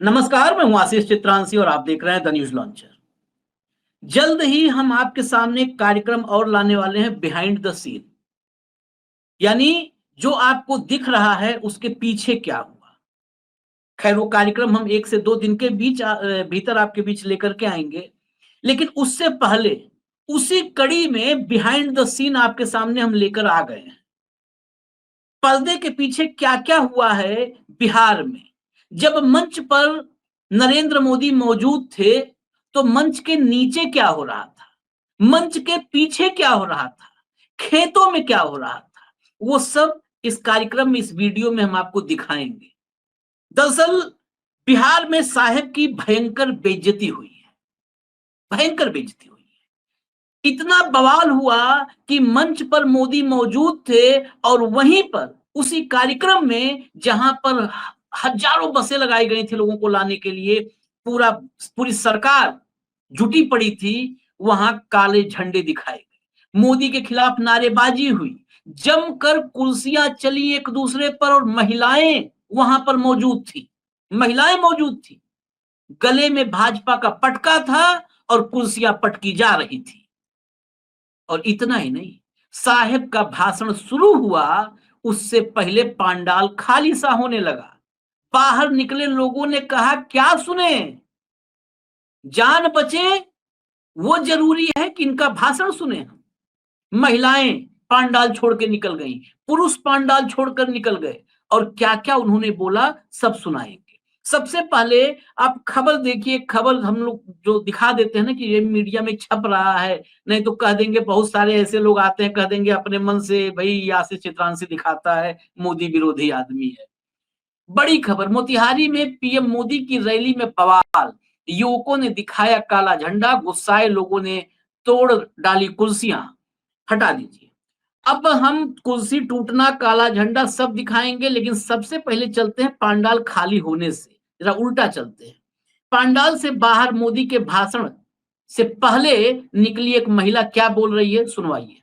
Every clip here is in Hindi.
नमस्कार, मैं हूं आशीष चित्रांशी और आप देख रहे हैं द न्यूज लॉन्चर। जल्द ही हम आपके सामने एक कार्यक्रम और लाने वाले हैं, बिहाइंड द सीन। यानी जो आपको दिख रहा है उसके पीछे क्या हुआ। खैर, वो कार्यक्रम हम 1 से 2 दिन के भीतर आपके बीच लेकर के आएंगे। लेकिन उससे पहले उसी कड़ी में बिहाइंड द सीन आपके सामने हम लेकर आ गए हैं। पर्दे के पीछे क्या क्या हुआ है बिहार में। जब मंच पर नरेंद्र मोदी मौजूद थे तो मंच के नीचे क्या हो रहा था, मंच के पीछे क्या हो रहा था, खेतों में क्या हो रहा था, वो सब इस कार्यक्रम में, इस वीडियो में हम आपको दिखाएंगे। दरअसल बिहार में साहेब की भयंकर बेइज्जती हुई है, भयंकर बेइज्जती हुई है। इतना बवाल हुआ कि मंच पर मोदी मौजूद थे और वहीं पर उसी कार्यक्रम में जहां पर हजारों बसें लगाई गई थी लोगों को लाने के लिए, पूरी सरकार जुटी पड़ी थी, वहां काले झंडे दिखाए गए, मोदी के खिलाफ नारेबाजी हुई, जमकर कुर्सियां चली एक दूसरे पर और महिलाएं वहां पर मौजूद थी, महिलाएं मौजूद थी। गले में भाजपा का पटका था और कुर्सियां पटकी जा रही थी। और इतना ही नहीं, साहेब का भाषण शुरू हुआ उससे पहले पांडाल खाली सा होने लगा। बाहर निकले लोगों ने कहा, क्या सुने, जान बचे वो जरूरी है कि इनका भाषण सुने। महिलाएं पांडाल छोड़ के निकल गईं, पुरुष पांडाल छोड़कर निकल गए और क्या क्या उन्होंने बोला सब सुनाएंगे। सबसे पहले आप खबर देखिए। खबर हम लोग जो दिखा देते हैं ना कि ये मीडिया में छप रहा है, नहीं तो कह देंगे, बहुत सारे ऐसे लोग आते हैं कह देंगे अपने मन से, भाई आशीष चित्रांशी दिखाता है, मोदी विरोधी आदमी है। बड़ी खबर, मोतिहारी में पीएम मोदी की रैली में बवाल, युवकों ने दिखाया काला झंडा, गुस्साए लोगों ने तोड़ डाली कुर्सियां। हटा दीजिए, अब हम कुर्सी टूटना, काला झंडा सब दिखाएंगे, लेकिन सबसे पहले चलते हैं पांडाल खाली होने से, जरा उल्टा चलते हैं। पांडाल से बाहर मोदी के भाषण से पहले निकली एक महिला क्या बोल रही है, सुनवाइए।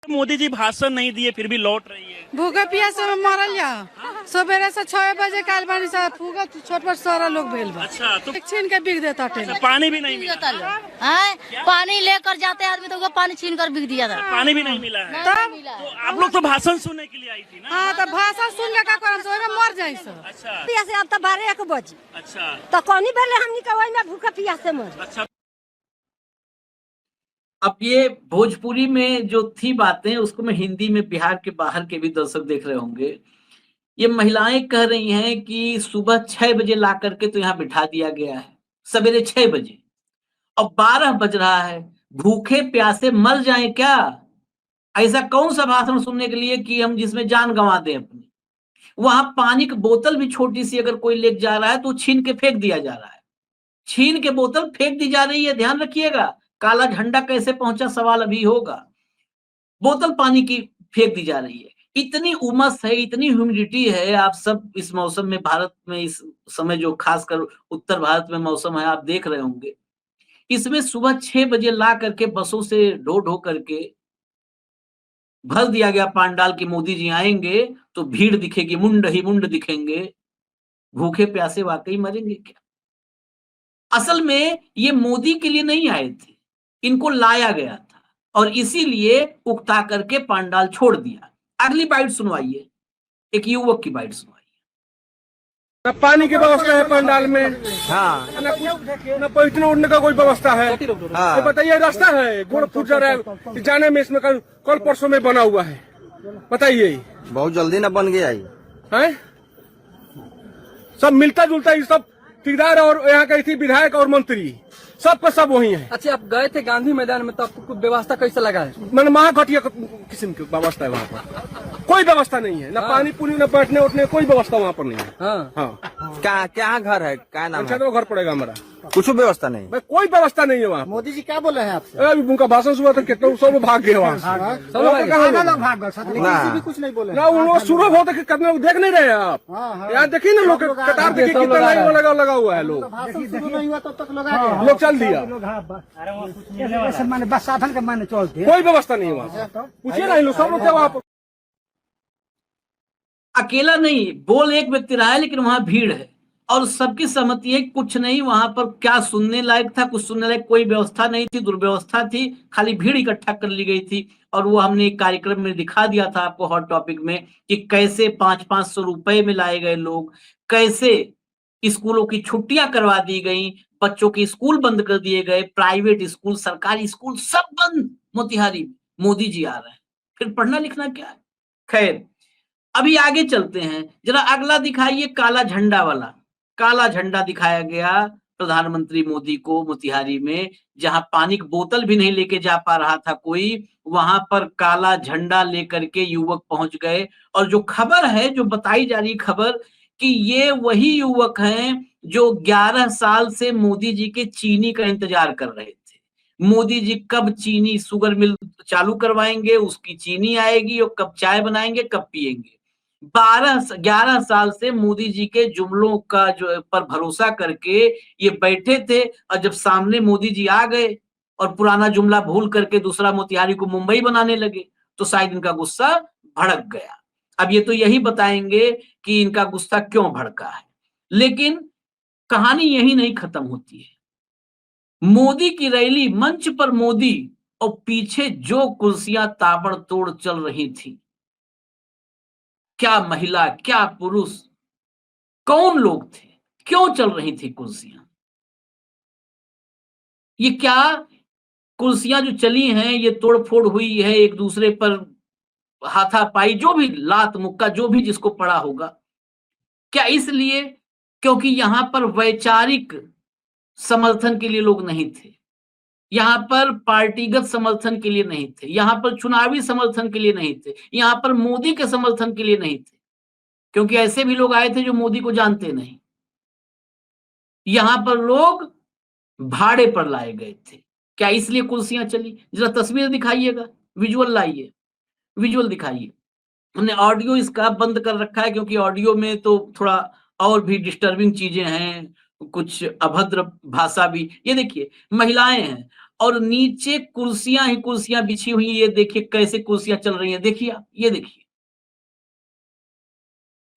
मोदी जी भाषण नहीं दिए फिर भी लौट रही है। भूखे प्यास में मरल जा। सवेरे से 6 बजे काल बानी से फूगा छोट पर सारा लोग भेल बा। अच्छा, तो छीन के बिक देता टेल। पानी भी नहीं मिला है? पानी लेकर जाते आदमी तो पानी छीन कर बिक दिया था। पानी भी नहीं मिला है। तब तो आप लोग तो भाषण सुनने के लिए आई थी ना। हाँ, तो भाषण सुन के का करम से ओमे मर जाई सब। अच्छा पियासे अब तो 12 1 बजे अच्छा तो कौनी बेले हमनी के वही में भूखे प्यासे मर। अच्छा। अब ये भोजपुरी में जो थी बातें, उसको मैं हिंदी में, बिहार के बाहर के भी दर्शक देख रहे होंगे। ये महिलाएं कह रही हैं कि सुबह 6 बजे ला करके तो यहाँ बिठा दिया गया है, सवेरे 6 बजे, अब 12 बज रहा है, भूखे प्यासे मर जाएं क्या? ऐसा कौन सा भाषण सुनने के लिए कि हम जिसमें जान गंवा दें अपनी। वहां पानी की बोतल भी छोटी सी अगर कोई लेके जा रहा है तो छीन के फेंक दिया जा रहा है, छीन के बोतल फेंक दी जा रही है। ध्यान रखिएगा, काला झंडा कैसे पहुंचा सवाल अभी होगा। बोतल पानी की फेंक दी जा रही है। इतनी उमस है, इतनी ह्यूमिडिटी है। आप सब इस मौसम में, भारत में इस समय जो खासकर उत्तर भारत में मौसम है, आप देख रहे होंगे। इसमें सुबह 6 बजे ला करके बसों से ढो ढो करके भर दिया गया पांडाल की मोदी जी आएंगे तो भीड़ दिखेगी, मुंड ही मुंड दिखेंगे। भूखे प्यासे वाकई मरेंगे क्या? असल में ये मोदी के लिए नहीं आए थे, इनको लाया गया था और इसीलिए उकता करके पांडाल छोड़ दिया। अगली बाइट सुनवाइए, एक युवक की बाइट सुनवाइए। न पानी की व्यवस्था है पंडाल में, हाँ, न बैठने उठने का कोई व्यवस्था है। हाँ। तो बताइए, रास्ता है, गोड़ फूट जा रहा है जाने में, इसमें कल परसों में बना हुआ है। बताइए, बहुत जल्दी न बन गया है? सब मिलता जुलता, ये सब ठेकेदार और यहाँ के थी विधायक और मंत्री, सबका सब वही है। अच्छा, आप गए थे गांधी मैदान में, तो आपको व्यवस्था कैसे लगा है? मैंने महा घटिया किस्म की व्यवस्था है वहाँ पर, कोई व्यवस्था नहीं है, न पानी पूरी, न बैठने उठने कोई व्यवस्था वहाँ पर नहीं है। हाँ। क्या घर है, क्या नाम है? घर पड़ेगा हमारा, कुछ व्यवस्था नहीं, कोई व्यवस्था नहीं है वहाँ। मोदी जी क्या बोले हैं आपसे? अभी उनका भाषण सुना था, कितना सब भाग गए वहाँ, सब लोग भाग गए, कुछ नहीं बोले ना। उन लोग शुरू होते कि कितने लोग देख नहीं रहे हैं आप? यार देखिए ना, लोग कतार देखिए, कितना लाइन लगा हुआ है। लोग नहीं हुआ तब तक लोग चल दिया, माने बस साधन के माने चलते, कोई व्यवस्था नहीं है वहाँ। पूछिए ना, लोग सब लोग वहाँ पर। अकेला नहीं, बोल एक व्यक्ति रहा है, लेकिन वहां भीड़ है। और सबकी सहमति है कि कुछ नहीं, वहां पर क्या सुनने लायक था, कुछ सुनने लायक कोई व्यवस्था नहीं थी, दुर्व्यवस्था थी, खाली भीड़ इकट्ठा कर ली गई थी। और वो हमने एक कार्यक्रम में दिखा दिया था आपको हॉट टॉपिक में कि कैसे 500-500 रुपए में लाए गए लोग, कैसे स्कूलों की छुट्टियां करवा दी गई, बच्चों के स्कूल बंद कर दिए गए, प्राइवेट स्कूल, सरकारी स्कूल सब बंद मोतिहारी में। मोदी जी आ रहे हैं, फिर पढ़ना लिखना क्या है। खैर, अभी आगे चलते हैं, जरा अगला दिखाइए, काला झंडा वाला। काला झंडा दिखाया गया प्रधानमंत्री मोदी को मोतिहारी में, जहां पानी की बोतल भी नहीं लेके जा पा रहा था कोई, वहां पर काला झंडा लेकर के युवक पहुंच गए। और जो खबर है, जो बताई जा रही खबर, कि ये वही युवक हैं जो 11 साल से मोदी जी के चीनी का इंतजार कर रहे थे। मोदी जी कब चीनी शुगर मिल चालू करवाएंगे, उसकी चीनी आएगी, और कब चाय बनाएंगे, कब पिएंगे। 11 साल से मोदी जी के जुमलों का जो पर भरोसा करके ये बैठे थे, और जब सामने मोदी जी आ गए और पुराना जुमला भूल करके दूसरा मोतिहारी को मुंबई बनाने लगे, तो शायद इनका गुस्सा भड़क गया। अब ये तो यही बताएंगे कि इनका गुस्सा क्यों भड़का है। लेकिन कहानी यही नहीं खत्म होती है। मोदी की रैली, मंच पर मोदी, और पीछे जो कुर्सियां ताबड़तोड़ चल रही थी, क्या महिला, क्या पुरुष, कौन लोग थे, क्यों चल रही थी कुर्सियां। ये क्या कुर्सियां जो चली हैं, ये तोड़फोड़ हुई है, एक दूसरे पर हाथापाई, जो भी लात मुक्का जो भी जिसको पड़ा होगा, क्या इसलिए क्योंकि यहां पर वैचारिक समर्थन के लिए लोग नहीं थे, यहां पर पार्टीगत समर्थन के लिए नहीं थे, यहां पर चुनावी समर्थन के लिए नहीं थे, यहां पर मोदी के समर्थन के लिए नहीं थे, क्योंकि ऐसे भी लोग आए थे जो मोदी को जानते नहीं। यहां पर लोग भाड़े पर लाए गए थे। क्या इसलिए कुर्सियां चली? जरा तस्वीर दिखाइएगा, विजुअल लाइए, विजुअल दिखाइए। हमने ऑडियो इसका बंद कर रखा है क्योंकि ऑडियो में तो थोड़ा और भी डिस्टर्बिंग चीजें हैं, कुछ अभद्र भाषा भी। ये देखिए, महिलाएं हैं और नीचे कुर्सियां ही कुर्सियां बिछी हुई। ये देखिए कैसे कुर्सियां चल रही हैं, देखिए आप, ये देखिए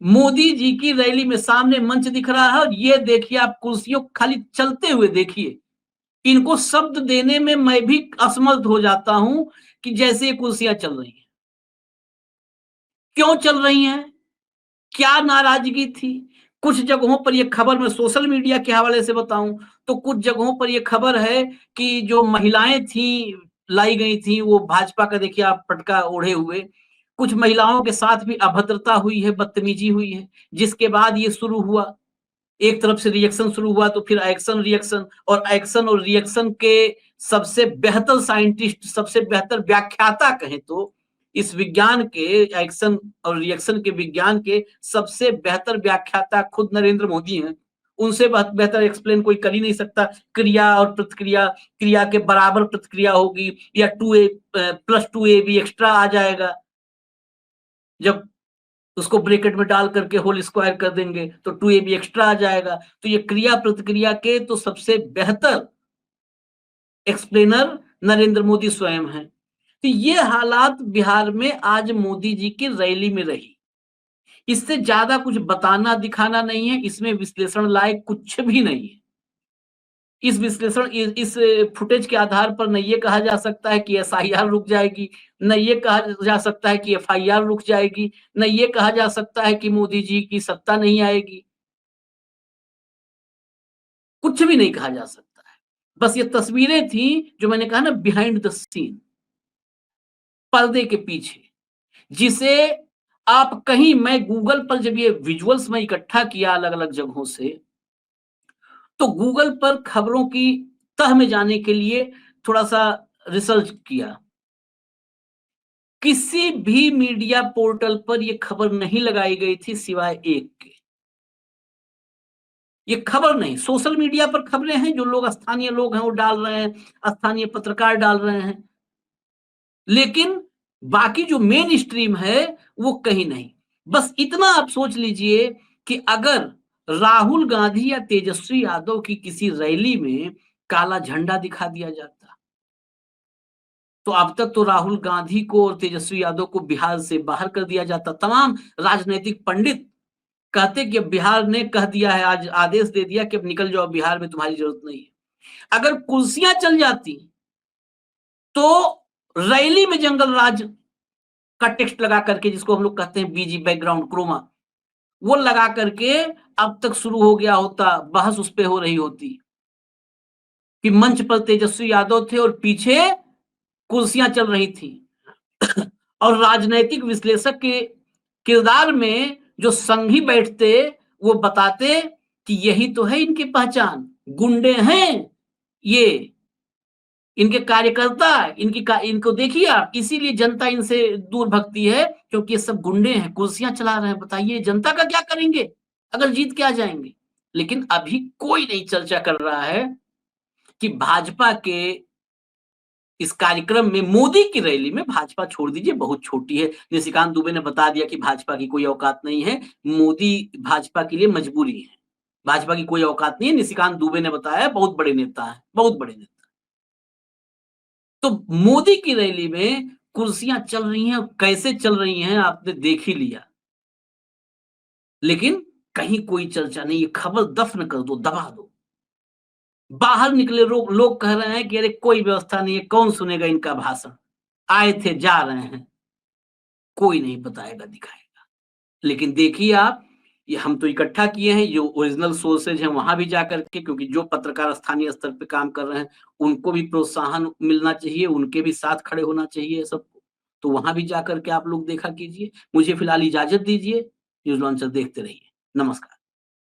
मोदी जी की रैली में सामने मंच दिख रहा है, और ये देखिए आप कुर्सियों खाली चलते हुए देखिए। इनको शब्द देने में मैं भी असमर्थ हो जाता हूं कि जैसे ये कुर्सियां चल रही हैं। क्यों चल रही हैं? क्या नाराजगी थी? कुछ जगहों पर यह खबर, मैं सोशल मीडिया के हवाले से बताऊं तो कुछ जगहों पर यह खबर है कि जो महिलाएं थी लाई गई थी, वो भाजपा का देखिए आप पटका ओढ़े हुए, कुछ महिलाओं के साथ भी अभद्रता हुई है, बदतमीजी हुई है, जिसके बाद ये शुरू हुआ। एक तरफ से रिएक्शन शुरू हुआ तो फिर एक्शन रिएक्शन, और एक्शन और रिएक्शन के सबसे बेहतर साइंटिस्ट, सबसे बेहतर व्याख्याता कहें तो इस विज्ञान के, एक्शन और रिएक्शन के विज्ञान के सबसे बेहतर व्याख्याता खुद नरेंद्र मोदी हैं। उनसे बेहतर एक्सप्लेन कोई कर ही नहीं सकता। क्रिया और प्रतिक्रिया, क्रिया के बराबर प्रतिक्रिया होगी, या 2a + 2a भी एक्स्ट्रा आ जाएगा। जब उसको ब्रैकेट में डाल करके होल स्क्वायर कर देंगे तो 2a भी एक्स्ट्रा आ जाएगा। तो ये क्रिया प्रतिक्रिया के तो सबसे बेहतर एक्सप्लेनर नरेंद्र मोदी स्वयं हैं। तो ये हालात बिहार में आज मोदी जी की रैली में रही। इससे ज्यादा कुछ बताना दिखाना नहीं है, इसमें विश्लेषण लायक कुछ भी नहीं है। इस विश्लेषण, इस फुटेज के आधार पर न ये कहा जा सकता है कि एसआईआर रुक जाएगी, न ये कहा जा सकता है कि एफआईआर रुक जाएगी, न ये कहा जा सकता है कि मोदी जी की सत्ता नहीं आएगी। कुछ भी नहीं कहा जा सकता है। बस ये तस्वीरें थी जो मैंने कहा ना, बिहाइंड द सीन, पर्दे के पीछे, जिसे आप कहीं, मैं गूगल पर जब ये विजुअल्स में इकट्ठा किया अलग अलग जगहों से, तो गूगल पर खबरों की तह में जाने के लिए थोड़ा सा रिसर्च किया। किसी भी मीडिया पोर्टल पर यह खबर नहीं लगाई गई थी सिवाय एक के। ये खबर नहीं, सोशल मीडिया पर खबरें हैं, जो लोग स्थानीय लोग हैं वो डाल रहे हैं, स्थानीय पत्रकार डाल रहे हैं, लेकिन बाकी जो मेन स्ट्रीम है वो कहीं नहीं। बस इतना आप सोच लीजिए कि अगर राहुल गांधी या तेजस्वी यादव की किसी रैली में काला झंडा दिखा दिया जाता, तो अब तक तो राहुल गांधी को और तेजस्वी यादव को बिहार से बाहर कर दिया जाता। तमाम राजनीतिक पंडित कहते कि अब बिहार ने कह दिया है, आज आदेश दे दिया कि अब निकल जाओ, बिहार में तुम्हारी जरूरत नहीं है। अगर कुर्सियां चल जाती तो रैली में जंगल राज का टेक्स्ट लगा करके, जिसको हम लोग कहते हैं बीजी बैकग्राउंड क्रोमा, वो लगा करके अब तक शुरू हो गया होता, बहस उस पे हो रही होती कि मंच पर तेजस्वी यादव थे और पीछे कुर्सियां चल रही थी। और राजनैतिक विश्लेषक के किरदार में जो संघी बैठते वो बताते कि यही तो है इनकी पहचान, गुंडे हैं ये, इनके कार्यकर्ता, इनको देखिए आप, इसीलिए जनता इनसे दूर भगती है, क्योंकि ये सब गुंडे हैं, कुर्सियां चला रहे हैं। बताइए जनता का क्या करेंगे अगर जीत के आ जाएंगे। लेकिन अभी कोई नहीं चर्चा कर रहा है कि भाजपा के इस कार्यक्रम में, मोदी की रैली में, भाजपा छोड़ दीजिए बहुत छोटी है। निशिकांत दुबे ने बता दिया कि भाजपा की कोई औकात नहीं है, मोदी भाजपा के लिए मजबूरी है, भाजपा की कोई औकात नहीं है। निशिकांत दुबे ने बताया, बहुत बड़े नेता है, बहुत बड़े नेता। तो मोदी की रैली में कुर्सियां चल रही हैं, कैसे चल रही हैं आपने देख ही लिया, लेकिन कहीं कोई चर्चा नहीं। ये खबर दफन कर दो, दबा दो। बाहर निकले लोग कह रहे हैं कि अरे कोई व्यवस्था नहीं है, कौन सुनेगा इनका भाषण, आए थे जा रहे हैं, कोई नहीं बताएगा दिखाएगा। लेकिन देखिए आप, ये हम तो इकट्ठा किए हैं, जो ओरिजिनल सोर्सेज हैं वहां भी जाकर के, क्योंकि जो पत्रकार स्थानीय स्तर पे काम कर रहे हैं उनको भी प्रोत्साहन मिलना चाहिए, उनके भी साथ खड़े होना चाहिए सबको, तो वहां भी जाकर के आप लोग देखा कीजिए। मुझे फिलहाल इजाजत दीजिए, न्यूज लॉन्चर देखते रहिए, नमस्कार।